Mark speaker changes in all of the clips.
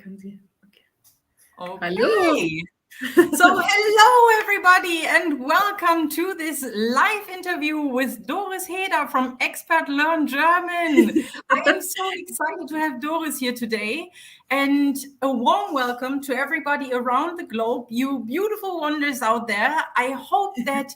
Speaker 1: kann sie. Okay.
Speaker 2: Okay.
Speaker 1: Hallo.
Speaker 2: So hello everybody and welcome to this live interview with Doris Häder from Expat Learn German. I am so excited to have Doris here today, and a warm welcome to everybody around the globe, you beautiful wonders out there. I hope that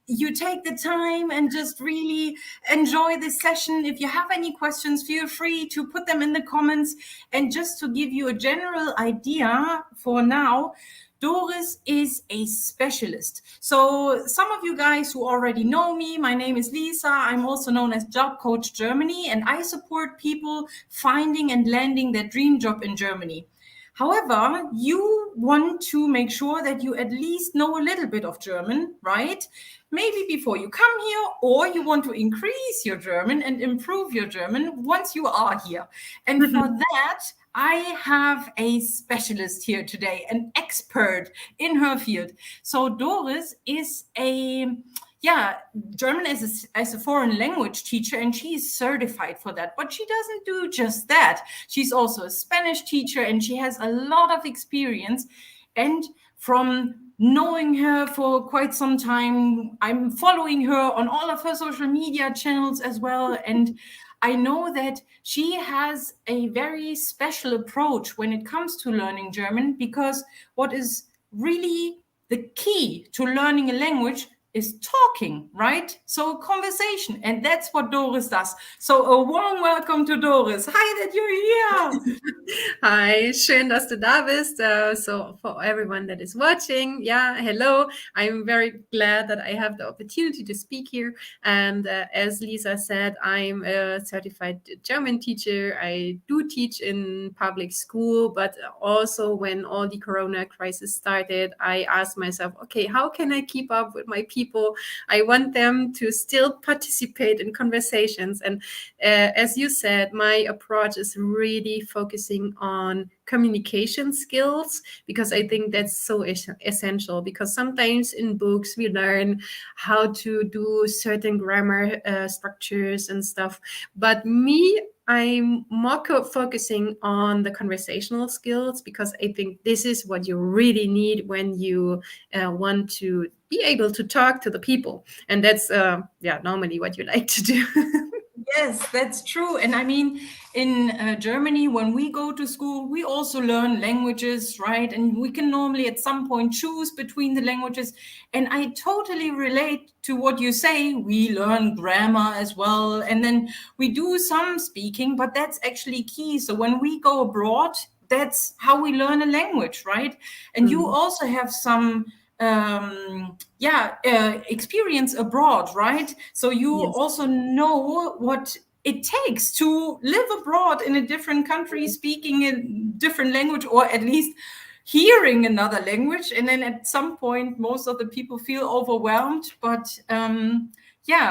Speaker 2: you take the time and just really enjoy this session. If you have any questions, feel free to put them in the comments. And just to give you a general idea for now, Doris is a specialist. So some of you guys who already know me, my name is Lisa. I'm also known as Job Coach Germany, and I support people finding and landing their dream job in Germany. However, you want to make sure that you at least know a little bit of German, right? Maybe before you come here, or you want to increase your German and improve your German once you are here. And for that, I have a specialist here today, an expert in her field. So Doris is German as a foreign language teacher, and she's certified for that. But she doesn't do just that. She's also a Spanish teacher, and she has a lot of experience. And from knowing her for quite some time, I'm following her on all of her social media channels as well. And I know that she has a very special approach when it comes to learning German, because what is really the key to learning a language is talking, right? So conversation, and that's what Doris does. So a warm welcome to Doris. Hi that you're here.
Speaker 1: Hi, schön, dass du da bist. So for everyone that is watching, hello. I'm very glad that I have the opportunity to speak here. And as Lisa said, I'm a certified German teacher. I do teach in public school, but also when all the Corona crisis started, I asked myself, okay, how can I keep up with my people? I want them to still participate in conversations. And as you said, my approach is really focusing on communication skills, because I think that's so essential. Because sometimes in books we learn how to do certain grammar structures and stuff. But I'm more focusing on the conversational skills, because I think this is what you really need when you want to be able to talk to the people. And that's, normally what you like to do.
Speaker 2: Yes, that's true. And I mean, in Germany, when we go to school, we also learn languages, right? And we can normally at some point choose between the languages. And I totally relate to what you say. We learn grammar as well. And then we do some speaking, but that's actually key. So when we go abroad, that's how we learn a language, right? And you also have some experience abroad, right? So you also know what it takes to live abroad in a different country, speaking a different language, or at least hearing another language. And then at some point, most of the people feel overwhelmed. But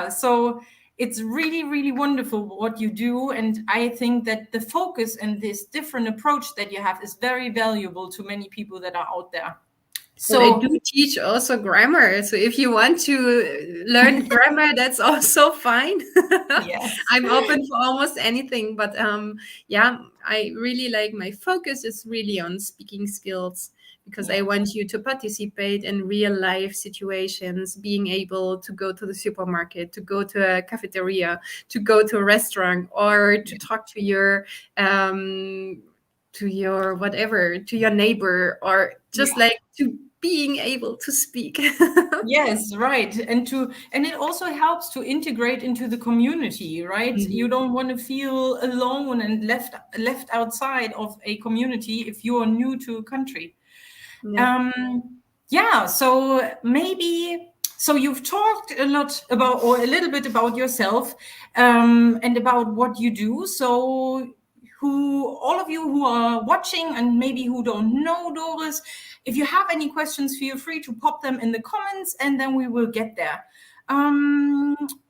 Speaker 2: so it's really, really wonderful what you do. And I think that the focus and this different approach that you have is very valuable to many people that are out there.
Speaker 1: So I do teach also grammar. So if you want to learn grammar, that's also fine.
Speaker 2: Yes.
Speaker 1: I'm open for almost anything. But I really like, my focus is really on speaking skills, because I want you to participate in real life situations, being able to go to the supermarket, to go to a cafeteria, to go to a restaurant, or to talk to your neighbor, or just like to being able to speak.
Speaker 2: Yes, right. And it also helps to integrate into the community, right? You don't want to feel alone and left outside of a community if you are new to a country. So you've talked a lot about, or a little bit about yourself, and about what you do. So all of you who are watching and maybe who don't know Doris, if you have any questions, feel free to pop them in the comments, and then we will get there.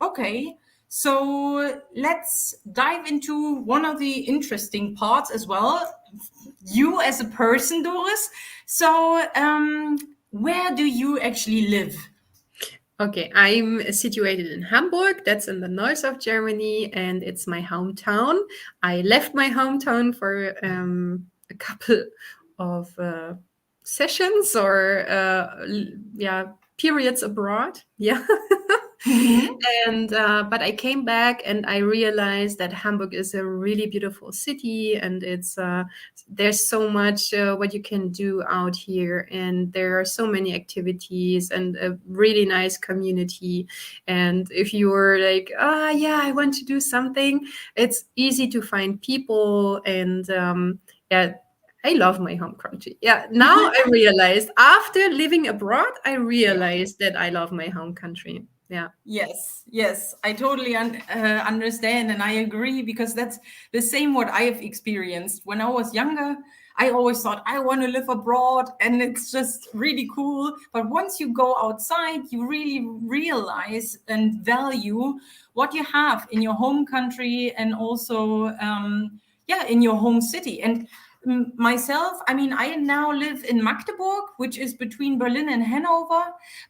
Speaker 2: Okay, so let's dive into one of the interesting parts as well. You as a person, Doris. So where do you actually live?
Speaker 1: Okay, I'm situated in Hamburg. That's in the north of Germany, and it's my hometown. I left my hometown for a couple of sessions or periods abroad. Yeah.
Speaker 2: Mhm.
Speaker 1: And but I came back and I realized that Hamburg is a really beautiful city, and it's there's so much what you can do out here, and there are so many activities and a really nice community. And if you're like, yeah, I want to do something, it's easy to find people. And yeah, I love my home country. Yeah, now I realized after living abroad, I
Speaker 2: Yeah.
Speaker 1: realized that I love my home country. Yeah.
Speaker 2: Yes, yes, I totally understand, and I agree, because that's the same what I have experienced. When I was younger, I always thought I want to live abroad, and it's just really cool. But once you go outside, you really realize and value what you have in your home country, and also, yeah, in your home city. And myself, I mean, I now live in Magdeburg, which is between Berlin and Hanover,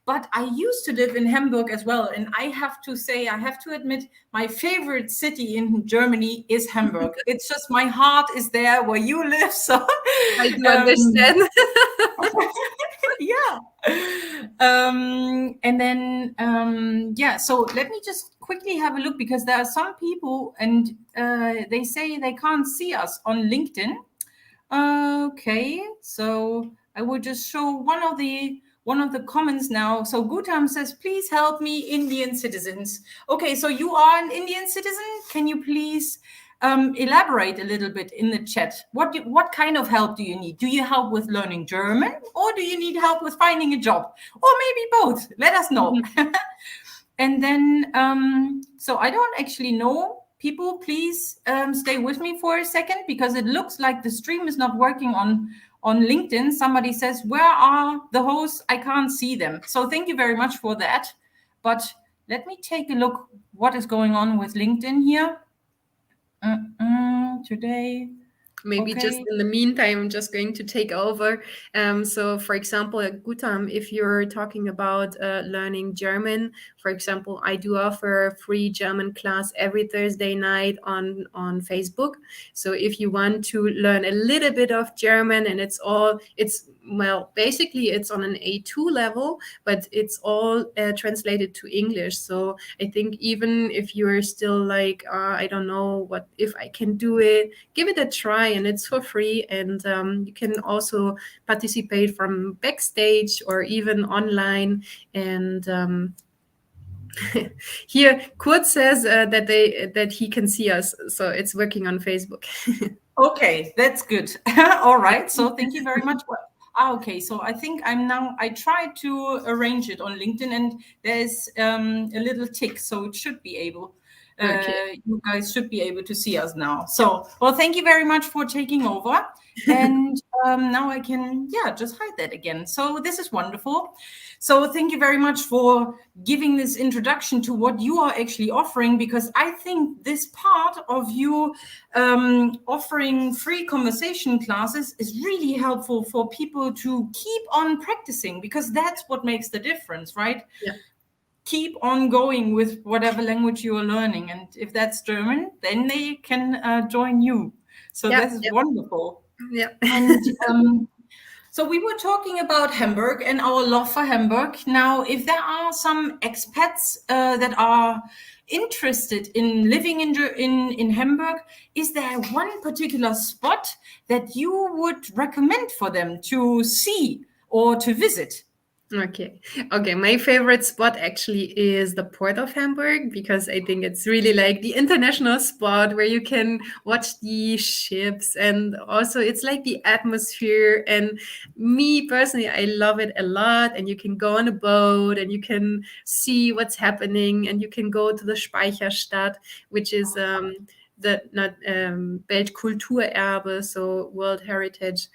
Speaker 2: but I used to live in Hamburg as well. And I have to say, I have to admit, my favorite city in Germany is Hamburg. It's just my heart is there where you live. So,
Speaker 1: I do
Speaker 2: um,
Speaker 1: understand.
Speaker 2: yeah. And then, yeah, so let me just quickly have a look, because there are some people, and they say they can't see us on LinkedIn. Okay, so I will just show one of the comments now. So Gutam says, please help me, Indian citizens. Okay, so you are an Indian citizen. Can you please elaborate a little bit in the chat? What kind of help do you need? Do you help with learning German, or do you need help with finding a job? Or maybe both. Let us know. And then, so I don't actually know. People, please stay with me for a second, because it looks like the stream is not working on LinkedIn. Somebody says, where are the hosts? I can't see them. So thank you very much for that. But let me take a look what is going on with LinkedIn here today.
Speaker 1: Maybe just
Speaker 2: Okay.
Speaker 1: in the meantime, I'm just going to take over. So, for example, at Gutam, if you're talking about learning German, for example, I do offer a free German class every Thursday night on Facebook. So, if you want to learn a little bit of German, and well, basically it's on an A2 level, but it's all translated to English. So, I think even if you're still like, I don't know what if I can do it, give it a try, and it's for free. And you can also participate from backstage or even online. And here Kurt says that he can see us, so it's working on Facebook.
Speaker 2: Okay, that's good. All right. So thank you very much. Okay, so I think I tried to arrange it on LinkedIn, and there's a little tick, so it should be able,
Speaker 1: Okay.
Speaker 2: you guys should be able to see us now. So, well, thank you very much for taking over. And now I can, yeah, just hide that again. So this is wonderful. So thank you very much for giving this introduction to what you are actually offering, because I think this part of you offering free conversation classes is really helpful for people to keep on practicing, because that's what makes the difference, right?
Speaker 1: Yeah.
Speaker 2: Keep on going with whatever language you are learning. And if that's German, then they can join you. So
Speaker 1: Yeah.
Speaker 2: that is wonderful.
Speaker 1: Yeah.
Speaker 2: And so we were talking about Hamburg and our love for Hamburg. Now, if there are some expats that are interested in living in Hamburg, is there one particular spot that you would recommend for them to see or to visit?
Speaker 1: Okay. Okay. My favorite spot actually is the port of Hamburg, because I think it's really like the international spot where you can watch the ships, and also it's like the atmosphere. And me personally, I love it a lot. And you can go on a boat and you can see what's happening, and you can go to the Speicherstadt, which is the not Weltkulturerbe, so World Heritage.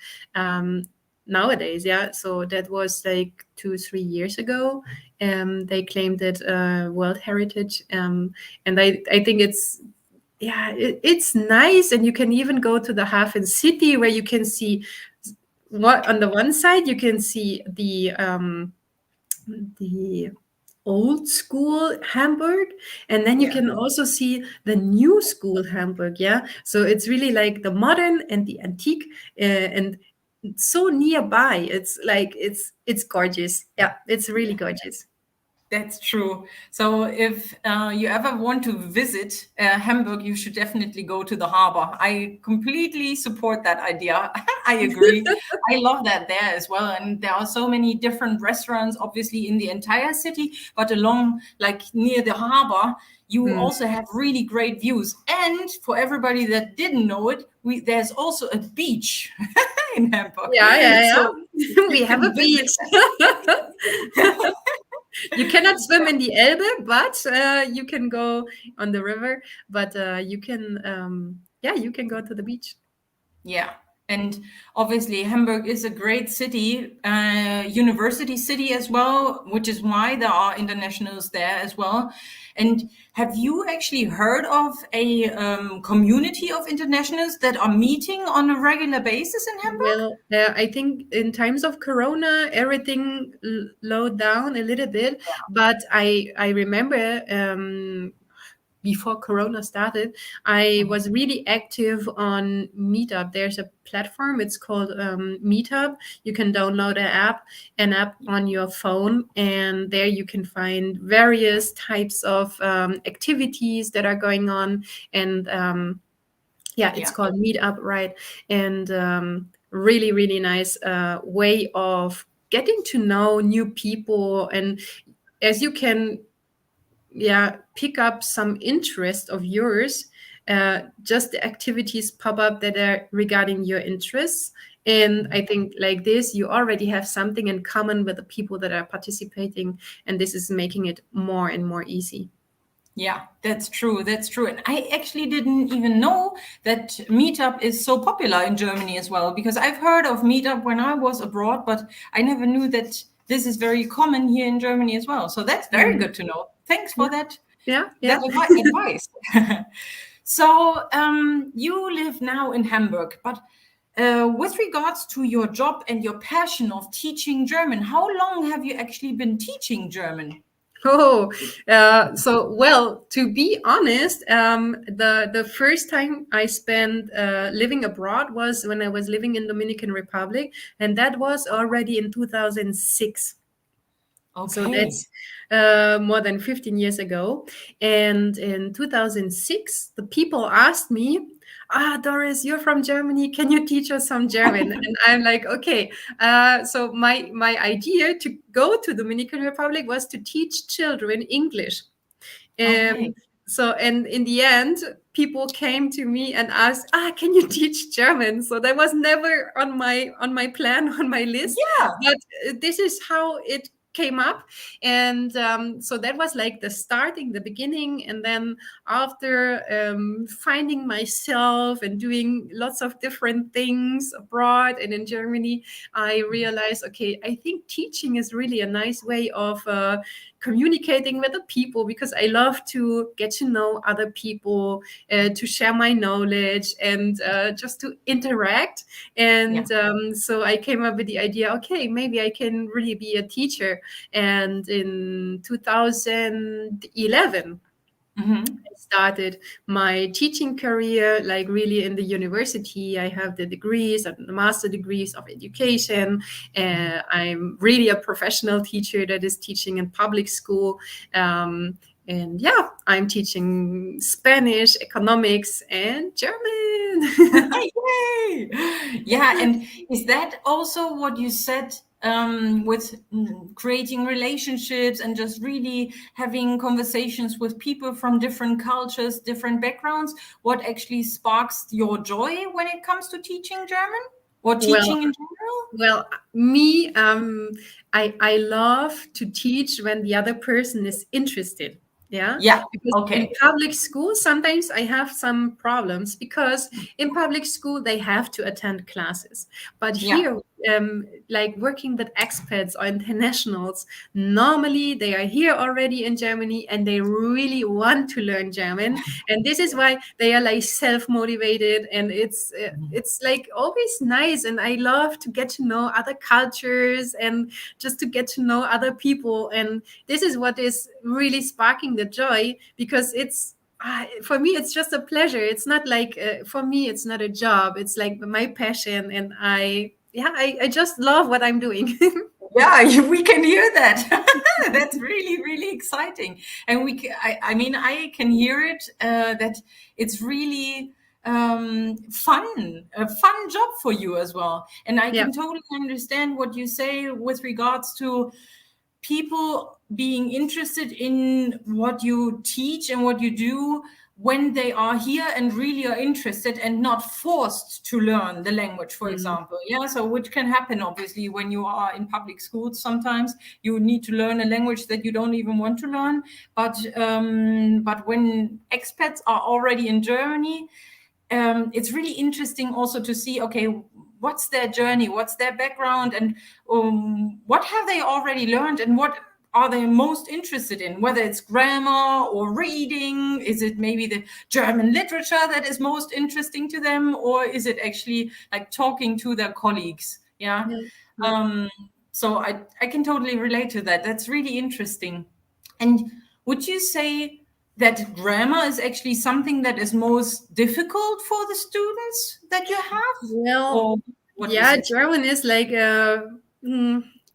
Speaker 1: Nowadays, yeah, so that was like 2 3 years ago. They claimed it World Heritage. And I think it's, yeah, it's nice. And you can even go to the Hafen City, where you can see what on the one side you can see the old school Hamburg, and then you
Speaker 2: Yeah.
Speaker 1: can also see the new school Hamburg. Yeah, so it's really like the modern and the antique, and so nearby. It's like it's gorgeous. Yeah, it's really gorgeous.
Speaker 2: That's true. So if you ever want to visit Hamburg, you should definitely go to the harbor. I completely support that idea. I agree. I love that there as well. And there are so many different restaurants, obviously, in the entire city, but along, like near the harbor, you
Speaker 1: Mm.
Speaker 2: also have really great views. And for everybody that didn't know it, there's also a beach in Hamburg.
Speaker 1: Yeah, yeah,
Speaker 2: So
Speaker 1: yeah. We
Speaker 2: you
Speaker 1: have a
Speaker 2: can visit
Speaker 1: beach.
Speaker 2: that.
Speaker 1: You cannot swim in the Elbe, but you can go on the river. But you can, yeah, you can go to the beach.
Speaker 2: Yeah. And obviously, Hamburg is a great city, university city as well, which is why there are internationals there as well. And have you actually heard of a community of internationals that are meeting on a regular basis in Hamburg?
Speaker 1: Well, I think in times of Corona, everything slowed down a little bit. But I remember before Corona started, I
Speaker 2: Mhm.
Speaker 1: was really active on Meetup. There's a platform. It's called Meetup. You can download an app on your phone, and there you can find various types of activities that are going on. And yeah, it's
Speaker 2: Yeah.
Speaker 1: called Meetup, right? And really, really nice way of getting to know new people. And as you can, yeah, pick up some interest of yours, just the activities pop up that are regarding your interests. And I think like this, you already have something in common with the people that are participating, and this is making it more and more easy.
Speaker 2: Yeah, that's true. That's true. And I actually didn't even know that Meetup is so popular in Germany as well, because I've heard of Meetup when I was abroad, but I never knew that this is very common here in Germany as well. So that's very
Speaker 1: Mm.
Speaker 2: good to know. Thanks for
Speaker 1: Yeah,
Speaker 2: that
Speaker 1: yeah,
Speaker 2: that
Speaker 1: yeah.
Speaker 2: advice. So you live now in Hamburg, but with regards to your job and your passion of teaching German, how long have you actually been teaching German?
Speaker 1: Oh, so well, to be honest, the first time I spent living abroad was when I was living in Dominican Republic, and that was already in 2006. So
Speaker 2: Okay.
Speaker 1: that's more than 15 years ago. And in 2006, the people asked me, Doris, you're from Germany. Can you teach us some German? And I'm like, okay. So my idea to go to Dominican Republic was to teach children English.
Speaker 2: Okay.
Speaker 1: So, and in the end, people came to me and asked, can you teach German? So that was never on my plan, on my list,
Speaker 2: Yeah.
Speaker 1: but this is how it came up. And so that was like the starting, the beginning. And then after finding myself and doing lots of different things abroad and in Germany, I realized, okay, I think teaching is really a nice way of communicating with the people, because I love to get to know other people, to share my knowledge, and just to interact.
Speaker 2: Yeah.
Speaker 1: And so I came up with the idea, okay, maybe I can really be a teacher. And in 2011,
Speaker 2: Hmm.
Speaker 1: I started my teaching career, like really in the university. I have the degrees and the master degrees of education. I'm really a professional teacher that is teaching in public school. And yeah, I'm teaching Spanish, economics, and German.
Speaker 2: Yay! Yeah, and is that also what you said with creating relationships and just really having conversations with people from different cultures, different backgrounds? What actually sparks your joy when it comes to teaching German or
Speaker 1: Well,
Speaker 2: teaching in general?
Speaker 1: Well, me, I love to teach when the other person is interested. Yeah,
Speaker 2: Yeah.
Speaker 1: because in
Speaker 2: Okay.
Speaker 1: public school, sometimes I have some problems, because in public school they have to attend classes. But
Speaker 2: Yeah.
Speaker 1: here like working with expats or internationals, normally they are here already in Germany and they really want to learn German, and this is why they are like self-motivated, and it's like always nice, and I love to get to know other cultures and just to get to know other people, and this is what is really sparking the joy, because it's for me it's just a pleasure. It's not like for me it's not a job, it's like my passion, and I just love what I'm doing.
Speaker 2: Yeah, we can hear that. That's really, really exciting. And I mean, I can hear it, that it's really fun, a fun job for you as well. And I
Speaker 1: Yeah.
Speaker 2: can totally understand what you say with regards to people being interested in what you teach and what you do when they are here and really are interested and not forced to learn the language, for example. Yeah, so which can happen obviously when you are in public schools. Sometimes you need to learn a language that you don't even want to learn, but when expats are already in Germany, it's really interesting also to see, okay, what's their journey, what's their background, and what have they already learned, and what are they most interested in, whether it's grammar or reading. Is it maybe the German literature that is most interesting to them, or is it actually like talking to their colleagues? Yeah. So I can totally relate to that. That's really interesting. And would you say that grammar is actually something that is most difficult for the students that you have?
Speaker 1: Well,
Speaker 2: Or what is
Speaker 1: yeah,
Speaker 2: it?
Speaker 1: German is like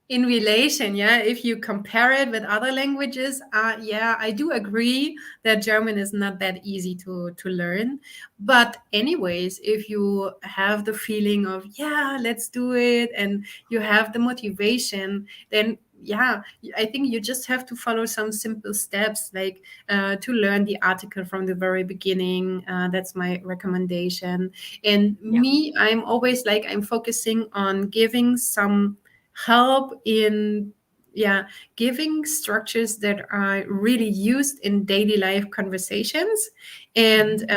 Speaker 1: in relation. Yeah, if you compare it with other languages, yeah, I do agree that German is not that easy to learn. But anyways, if you have the feeling of yeah, let's do it, and you have the motivation, then yeah, I think you just have to follow some simple steps, like to learn the article from the very beginning. That's my recommendation. And
Speaker 2: Yeah.
Speaker 1: me, I'm always like, I'm focusing on giving some help in, yeah, giving structures that are really used in daily life conversations. And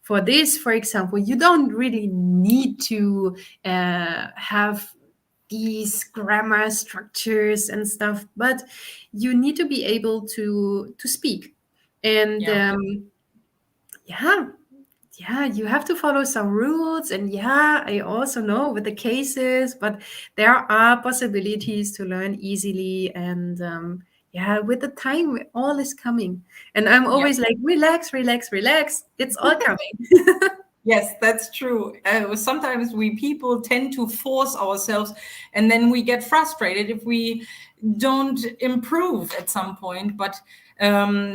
Speaker 1: for this, for example, you don't really need to have these grammar structures and stuff, but you need to be able to speak. And
Speaker 2: Yeah.
Speaker 1: yeah, yeah, you have to follow some rules. And yeah, I also know with the cases, but there are possibilities to learn easily. And yeah, with the time, all is coming. And I'm
Speaker 2: Yeah.
Speaker 1: always like, relax, relax, relax. It's all coming.
Speaker 2: Yes, that's true. Sometimes we people tend to force ourselves, and then we get frustrated if we don't improve at some point. But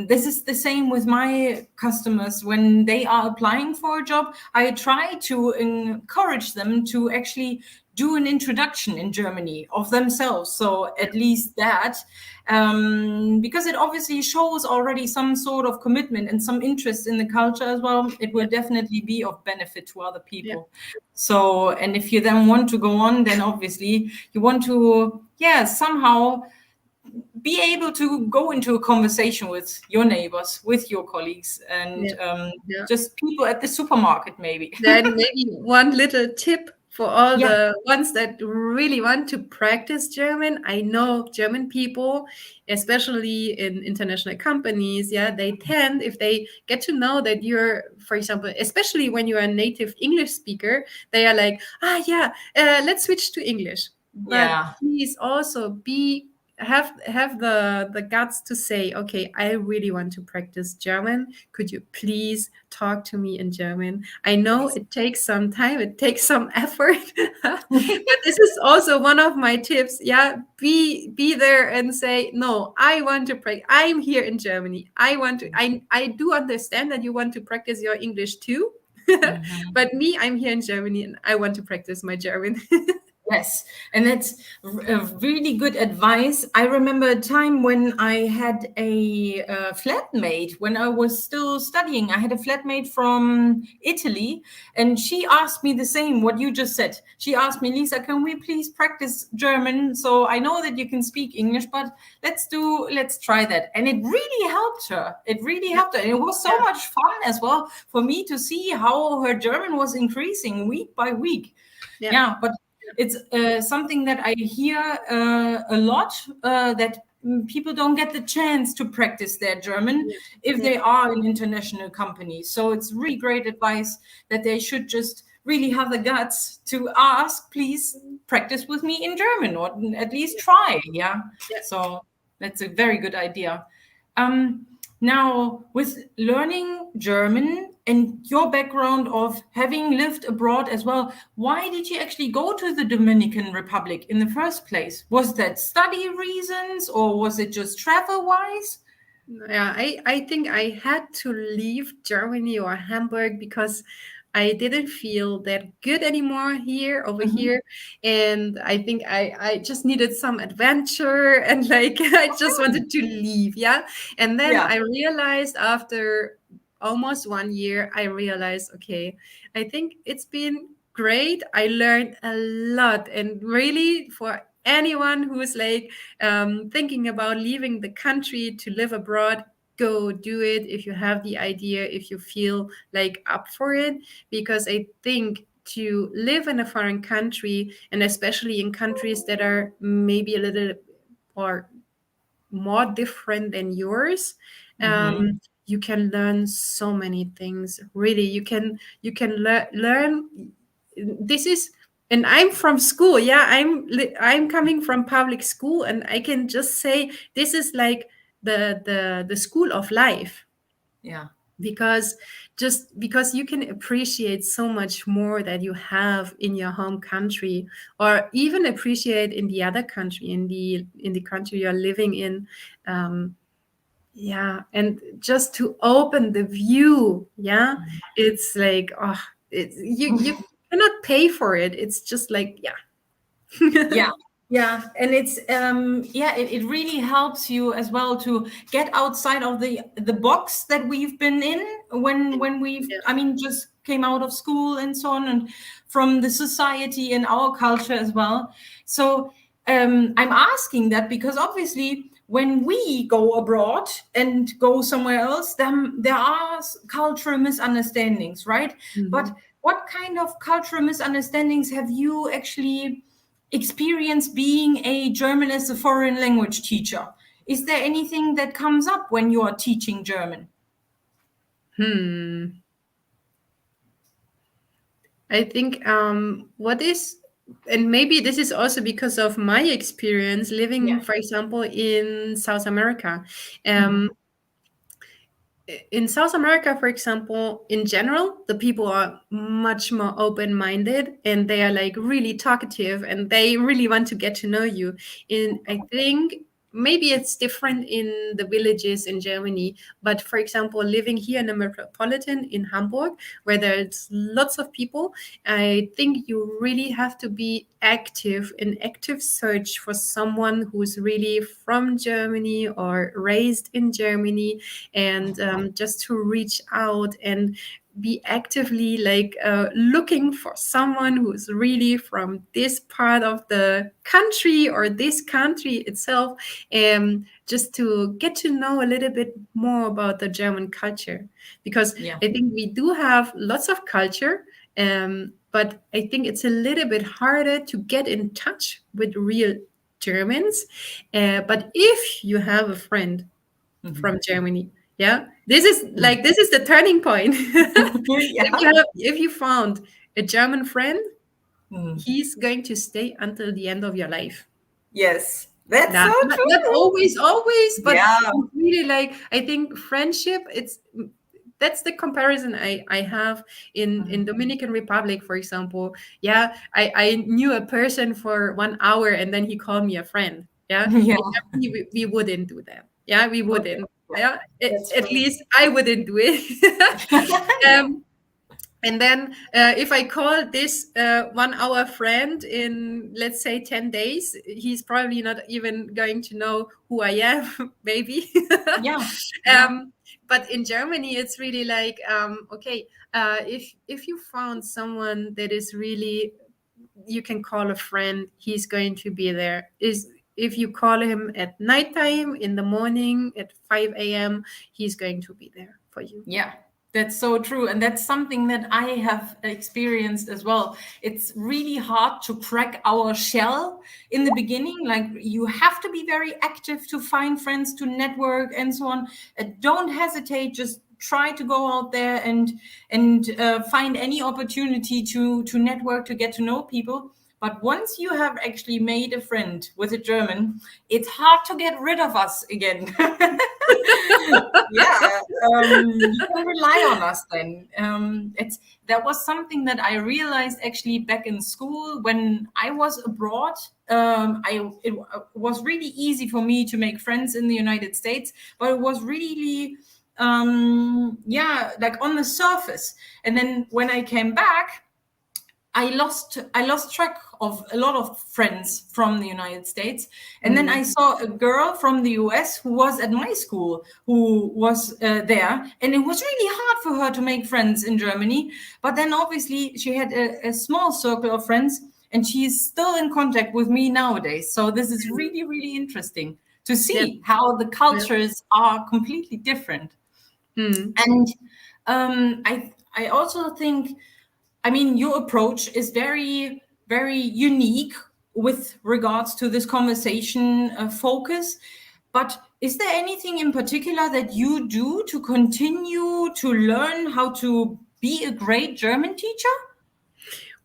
Speaker 2: this is the same with my customers. When they are applying for a job, I try to encourage them to actually do an introduction in Germany of themselves. So at least that, because it obviously shows already some sort of commitment and some interest in the culture as well. It will definitely be of benefit to other
Speaker 1: Yeah.
Speaker 2: people. So, and if you then want to go on, then obviously you want to, yeah, somehow be able to go into a conversation with your neighbors, with your colleagues, and
Speaker 1: Yeah. Yeah.
Speaker 2: just people at the supermarket, maybe.
Speaker 1: Then maybe one little tip for all
Speaker 2: Yeah.
Speaker 1: the ones that really want to practice German. I know German people, especially in international companies, yeah, they tend, if they get to know that you're, for example, especially when you're a native English speaker, they are like, yeah, let's switch to English. But
Speaker 2: Yeah.
Speaker 1: please also have the guts to say, okay, I really want to practice German. Could you please talk to me in German? I know
Speaker 2: Yes.
Speaker 1: it takes some time, it takes some effort, but this is also one of my tips. Yeah, be there and say, no, I want to practice. I'm here in Germany. I do understand that you want to practice your English too.
Speaker 2: Mhm.
Speaker 1: But me, I'm here in Germany and I want to practice my German.
Speaker 2: Yes, and that's a really good advice. I remember a time when I had a flatmate when I was still studying. I had a flatmate from Italy, and she asked me the same, what you just said. She asked me, Lisa, can we please practice German? So I know that you can speak English, but let's try that. And it really helped her. It really helped her. And it was so
Speaker 1: Yeah.
Speaker 2: much fun as well for me to see how her German was increasing week by week.
Speaker 1: Yeah.
Speaker 2: Yeah, but It's something that I hear a lot, that people don't get the chance to practice their German
Speaker 1: Yeah.
Speaker 2: if
Speaker 1: Yeah.
Speaker 2: they are in international companies. So it's really great advice that they should just really have the guts to ask, please practice with me in German, or at least try. Yeah.
Speaker 1: Yeah.
Speaker 2: So that's a very good idea. Um, Now, with learning German and your background of having lived abroad as well, why did you actually go to the Dominican Republic in the first place? Was that study reasons, or was it just travel wise?
Speaker 1: Yeah, I think I had to leave Germany or Hamburg because I didn't feel that good anymore over
Speaker 2: Mhm.
Speaker 1: here. And I think I just needed some adventure and like I just wanted to leave. Yeah. And then
Speaker 2: Yeah.
Speaker 1: I realized after almost 1 year, I realized, okay, I think it's been great. I learned a lot. And really, for anyone who's like thinking about leaving the country to live abroad, go do it if you have the idea, if you feel like up for it, because I think to live in a foreign country, and especially in countries that are maybe a little or more different than yours,
Speaker 2: Mhm.
Speaker 1: you can learn so many things. Really, you can learn. This is, and I'm from school. Yeah, I'm coming from public school, and I can just say this is like the school of life,
Speaker 2: Yeah.
Speaker 1: because just because you can appreciate so much more that you have in your home country, or even appreciate in the other country, in the country you're living in. Yeah, and just to open the view. Yeah, it's like, oh, you cannot pay for it. It's just like, yeah.
Speaker 2: Yeah, yeah, and it's yeah, it really helps you as well to get outside of the box that we've been in when we've,
Speaker 1: Yeah.
Speaker 2: I mean, just came out of school and so on, and from the society and our culture as well. So I'm asking that because obviously when we go abroad and go somewhere else, then there are cultural misunderstandings, right? But
Speaker 1: Mhm.
Speaker 2: what kind of cultural misunderstandings have you actually experience being a German as a foreign language teacher? Is there anything that comes up when you are teaching German?
Speaker 1: Hmm. I think what is, and maybe this is also because of my experience living,
Speaker 2: Yeah.
Speaker 1: for example, in South America.
Speaker 2: Mhm.
Speaker 1: Um, in South America, for example, in general, the people are much more open minded, and they are like really talkative, and they really want to get to know you. In, I think, maybe it's different in the villages in Germany, but for example, living here in the metropolitan in Hamburg, where there's lots of people, I think you really have to be active, in active search for someone who's really from Germany or raised in Germany, and just to reach out and be actively like looking for someone who's really from this part of the country or this country itself, just to get to know a little bit more about the German culture, because
Speaker 2: Yeah.
Speaker 1: I think we do have lots of culture, but I think it's a little bit harder to get in touch with real Germans. But if you have a friend
Speaker 2: Mhm.
Speaker 1: from Germany. Yeah, this is the turning point.
Speaker 2: Yeah.
Speaker 1: If you found a German friend,
Speaker 2: Mhm.
Speaker 1: he's going to stay until the end of your life.
Speaker 2: Yes, that's
Speaker 1: Yeah,
Speaker 2: so
Speaker 1: not
Speaker 2: true.
Speaker 1: always, but
Speaker 2: Yeah.
Speaker 1: it's really like, I think friendship. That's the comparison I have in
Speaker 2: Mhm.
Speaker 1: Dominican Republic, for example. Yeah, I knew a person for 1 hour, and then he called me a friend. Yeah,
Speaker 2: Yeah.
Speaker 1: in Germany, we wouldn't do that. Yeah, we
Speaker 2: Okay.
Speaker 1: wouldn't.
Speaker 2: Yeah,
Speaker 1: Yeah,
Speaker 2: that's
Speaker 1: at
Speaker 2: true.
Speaker 1: least I wouldn't do it.
Speaker 2: Yeah.
Speaker 1: um, and then if I call this 1 hour friend in, let's say, 10 days, he's probably not even going to know who I am, maybe.
Speaker 2: Yeah. Yeah.
Speaker 1: um, but in Germany, it's really like, okay, if you found someone that is really, you can call a friend, he's going to be there. Is If you call him at nighttime, in the morning, at 5 a.m., he's going to be there for you.
Speaker 2: Yeah. That's so true. And that's something that I have experienced as well. It's really hard to crack our shell in the beginning. Like, you have to be very active to find friends, to network, and so on. Don't hesitate. Just try to go out there and find any opportunity to network, to get to know people. But once you have actually made a friend with a German, it's hard to get rid of us again. Yeah, you can rely on us then. That was something that I realized actually back in school when I was abroad. It was really easy for me to make friends in the United States, but it was really like on the surface. And then when I came back, I lost track of a lot of friends from the United States. And then I saw a girl from the US who was at my school, who was there. And it was really hard for her to make friends in Germany. But then obviously she had a small circle of friends, and she is still in contact with me nowadays. So this is really, really interesting to see how the cultures are completely different. And I also think, I mean, your approach is very, very unique with regards to this conversation focus. But is there anything in particular that you do to continue to learn how to be a great German teacher?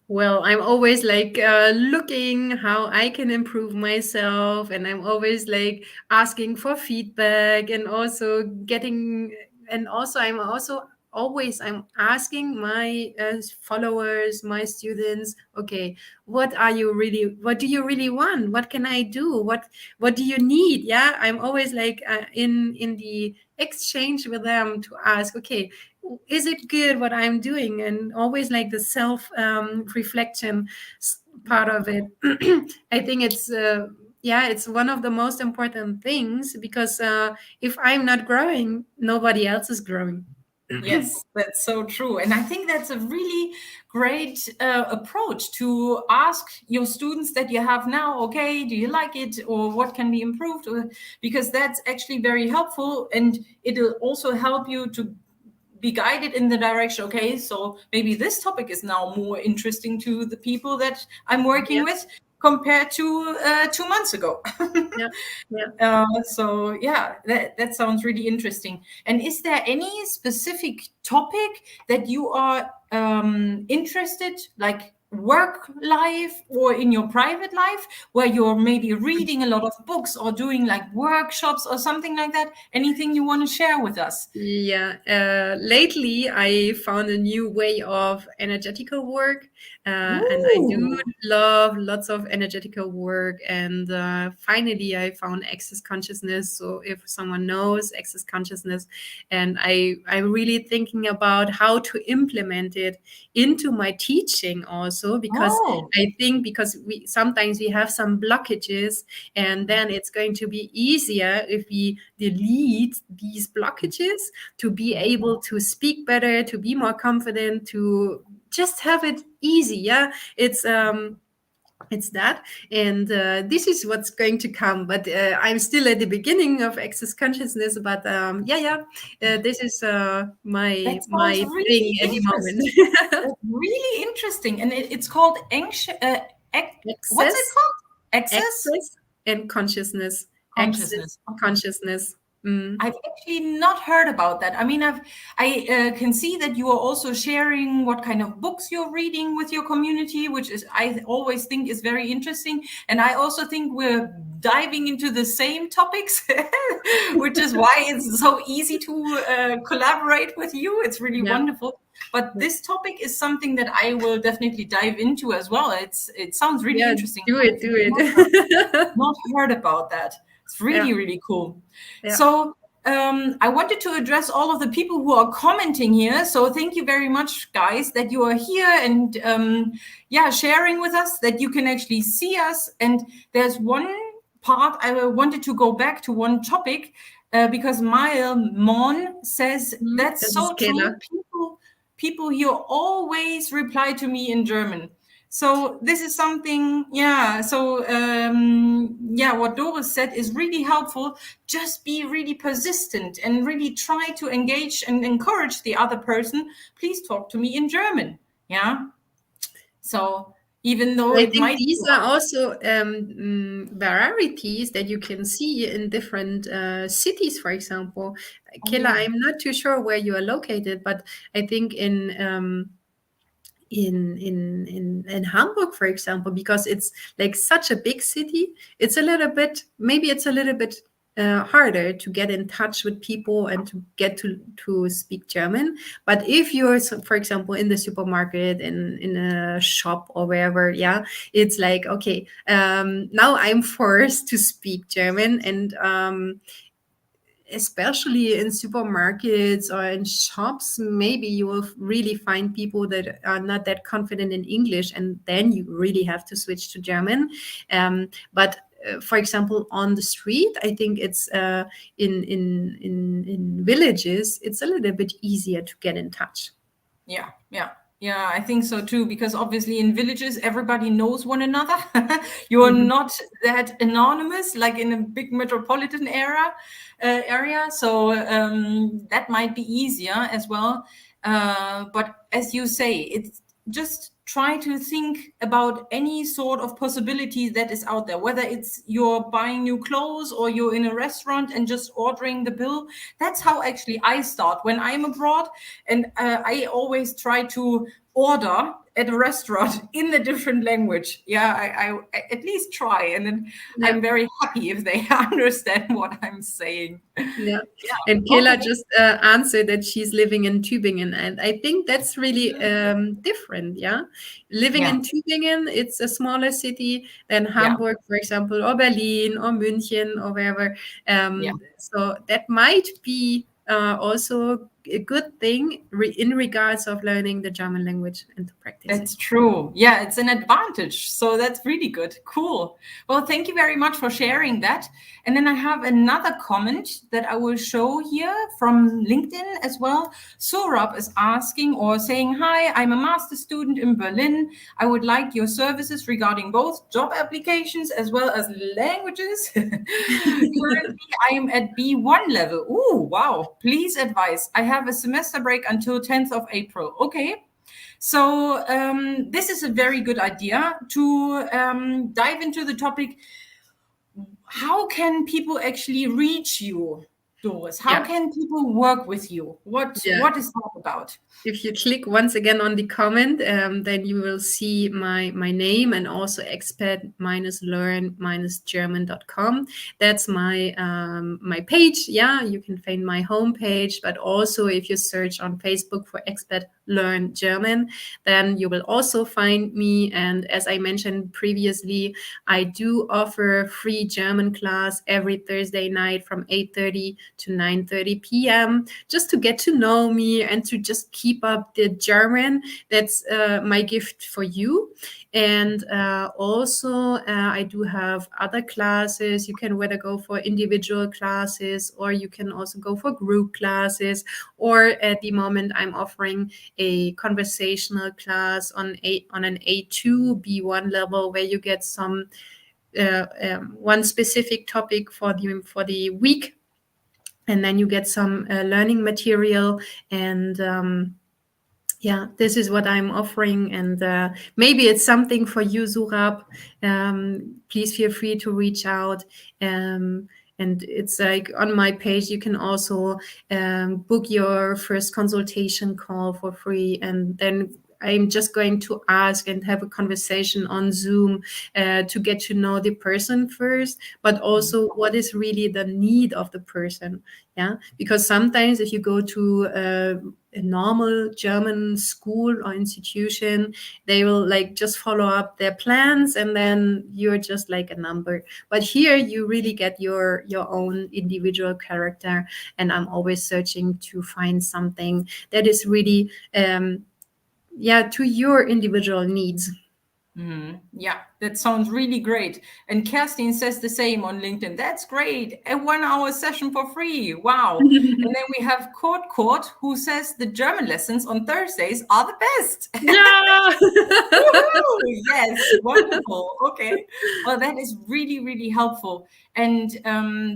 Speaker 1: Well, I'm always like looking how I can improve myself, and I'm always like asking for feedback, and also getting, and also I'm also always I'm asking my followers, my students, okay, what do you really want? What can I do? What do you need? Yeah, I'm always like in the exchange with them to ask, okay, is it good what I'm doing? And always like the self reflection part of it. I think it's it's one of the most important things, because if I'm not growing, nobody else is growing.
Speaker 2: Yes, that's so true. And I think that's a really great approach to ask your students that you have now, okay, do you like it, or what can be improved? Because that's actually very helpful, and it'll also help you to be guided in the direction, okay, so maybe this topic is now more interesting to the people that I'm working with compared to 2 months ago. So yeah, that sounds really interesting. And is there any specific topic that you are interested, like work life or in your private life, where you're maybe reading a lot of books or doing like workshops or something like that? Anything you want to share with us?
Speaker 1: Lately I found a new way of energetical work, and I do love lots of energetical work. And finally I found access consciousness. So if someone knows access consciousness, and I'm really thinking about how to implement it into my teaching also, because I think because we sometimes have some blockages, and then it's going to be easier if we delete these blockages to be able to speak better, to be more confident, to just have it easy. Yeah, it's that, and this is what's going to come. But I'm still at the beginning of access consciousness. But this is my
Speaker 2: Really
Speaker 1: thing at the moment.
Speaker 2: That's really interesting, and it's called anxious. What's it
Speaker 1: Access,
Speaker 2: called? Access
Speaker 1: access, and consciousness.
Speaker 2: consciousness.
Speaker 1: Access consciousness.
Speaker 2: I've actually not heard about that. I mean, I can see that you are also sharing what kind of books you're reading with your community, which is I always think is very interesting. And I also think we're diving into the same topics, which is why it's so easy to collaborate with you. It's really wonderful. But this topic is something that I will definitely dive into as well. It sounds really interesting.
Speaker 1: Do it.
Speaker 2: Not heard about that. It's really, really cool.
Speaker 1: Yeah.
Speaker 2: So I wanted to address all of the people who are commenting here. So thank you very much, guys, that you are here and sharing with us, that you can actually see us. And there's one part I wanted to go back to, one topic, because Mael Mon says that's so true. People here always reply to me in German. So this is something, yeah. So yeah, what Doris said is really helpful. Just be really persistent and really try to engage and encourage the other person. Please talk to me in German. Yeah. So even though
Speaker 1: I
Speaker 2: it
Speaker 1: think
Speaker 2: might be
Speaker 1: these are also varieties that you can see in different cities, for example.
Speaker 2: oh,
Speaker 1: Killa,
Speaker 2: yeah.
Speaker 1: I'm not too sure where you are located, but I think in Hamburg, for example, because it's like such a big city, it's a little bit, maybe it's a little bit harder to get in touch with people and to get to speak German. But if you're, for example, in the supermarket, in a shop or wherever, yeah, it's like, okay, now I'm forced to speak German. And especially in supermarkets or in shops, maybe you will really find people that are not that confident in English, and then you really have to switch to German. But for example, on the street, I think it's in villages, it's a little bit easier to get in touch.
Speaker 2: Yeah, yeah, yeah, I think so too, because obviously in villages, everybody knows one another. You're
Speaker 1: Mhm.
Speaker 2: not that anonymous like in a big metropolitan area. So that might be easier as well. But as you say, it's just try to think about any sort of possibility that is out there, whether it's you're buying new clothes or you're in a restaurant and just ordering the bill. That's how actually I start when I'm abroad. And I always try to order at a restaurant in a different language. Yeah, I at least try, and then
Speaker 1: Yeah.
Speaker 2: I'm very happy if they understand what I'm saying.
Speaker 1: Yeah,
Speaker 2: Yeah.
Speaker 1: and
Speaker 2: Okay.
Speaker 1: Kayla just answered that she's living in Tübingen, and I think that's really different. Yeah, living
Speaker 2: Yeah.
Speaker 1: in Tübingen, it's a smaller city than
Speaker 2: Yeah.
Speaker 1: Hamburg, for example, or Berlin, or München, or wherever.
Speaker 2: Yeah.
Speaker 1: So that might be also a good thing in regards of learning the German language and to practice it.
Speaker 2: That's true. Yeah, it's an advantage. So that's really good. Cool. Well, thank you very much for sharing that. And then I have another comment that I will show here from LinkedIn as well. Surab is asking or saying, "Hi, I'm a master student in Berlin. I would like your services regarding both job applications as well as languages. Currently, I am at B1 level. Ooh, wow. Please advise. I have a semester break until 10th of April. Okay. So this is a very good idea to dive into the topic. How can people actually reach you, Doris? How
Speaker 1: Yeah.
Speaker 2: can people work with you?
Speaker 1: Yeah.
Speaker 2: What is that about?
Speaker 1: If you click once again on the comment, then you will see my name and also expat-learn-german.com. That's my page. Yeah, you can find my homepage, but also if you search on Facebook for Expat Learn German, then you will also find me. And as I mentioned previously, I do offer free German class every Thursday night from 8:30 to 9:30 p.m. just to get to know me and to just keep up the German. That's my gift for you. And also, I do have other classes. You can whether go for individual classes or you can also go for group classes. Or at the moment, I'm offering a conversational class on an A2 B1 level where you get some one specific topic for the week, and then you get some learning material. And yeah, this is what I'm offering, and maybe it's something for you, Surab. Please feel free to reach out. And it's like on my page, you can also book your first consultation call for free, and then I'm just going to ask and have a conversation on Zoom to get to know the person first, but also what is really the need of the person. Yeah, because sometimes if you go to a normal German school or institution, they will like just follow up their plans, and then you're just like a number. But here you really get your own individual character, and I'm always searching to find something that is really yeah, to your individual needs.
Speaker 2: Yeah, that sounds really great. And Kerstin says the same on LinkedIn. That's great. A 1 hour session for free. Wow. And then we have Kurt, who says the German lessons on Thursdays are the best.
Speaker 1: Yeah.
Speaker 2: Woohoo! Yes, wonderful. Okay. Well, that is really, really helpful. And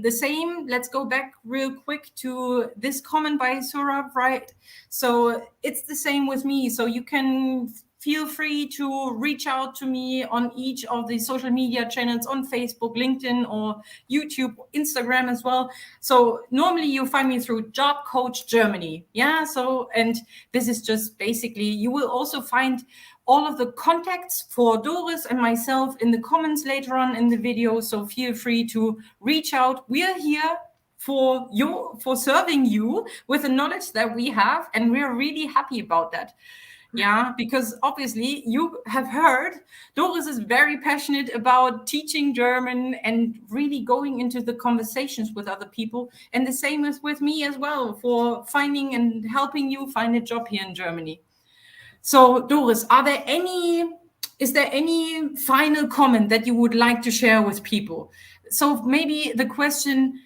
Speaker 2: the same, let's go back real quick to this comment by Surab, right? So it's the same with me. So you can feel free to reach out to me on each of the social media channels on Facebook, LinkedIn, or YouTube, Instagram as well. So normally you find me through Job Coach Germany. Yeah. So, and this is just basically, you will also find all of the contacts for Doris and myself in the comments later on in the video. So feel free to reach out. We are here for serving you with the knowledge that we have, and we're really happy about that. Yeah, because obviously you have heard Doris is very passionate about teaching German and really going into the conversations with other people. And the same is with me as well, for finding and helping you find a job here in Germany. So Doris, is there any final comment that you would like to share with people? So maybe the question,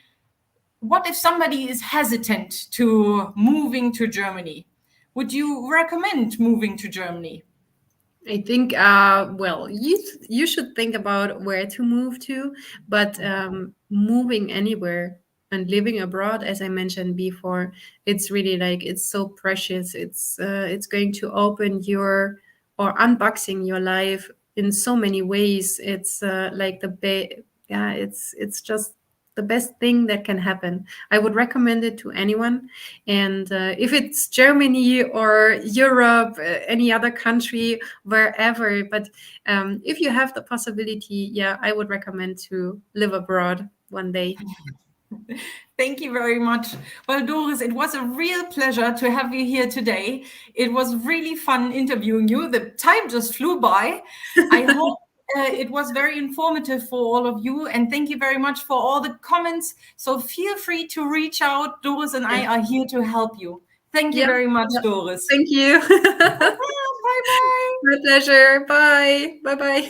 Speaker 2: what if somebody is hesitant to moving to Germany? Would you recommend moving to Germany?
Speaker 1: I think, well, you should think about where to move to, but moving anywhere and living abroad, as I mentioned before, it's really like it's so precious. It's going to open your or unboxing your life in so many ways. It's like yeah, it's just the best thing that can happen. I would recommend it to anyone. And if it's Germany or Europe, any other country, wherever, but if you have the possibility, yeah, I would recommend to live abroad one day.
Speaker 2: Thank you very much. Well, Doris, it was a real pleasure to have you here today. It was really fun interviewing you. The time just flew by. I hope it was very informative for all of you. And thank you very much for all the comments. So feel free to reach out. Doris and I are here to help you. Thank you very much, Doris.
Speaker 1: Thank you.
Speaker 2: Bye-bye.
Speaker 1: My pleasure. Bye. Bye-bye.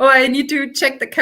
Speaker 1: Oh, I need to check the camera.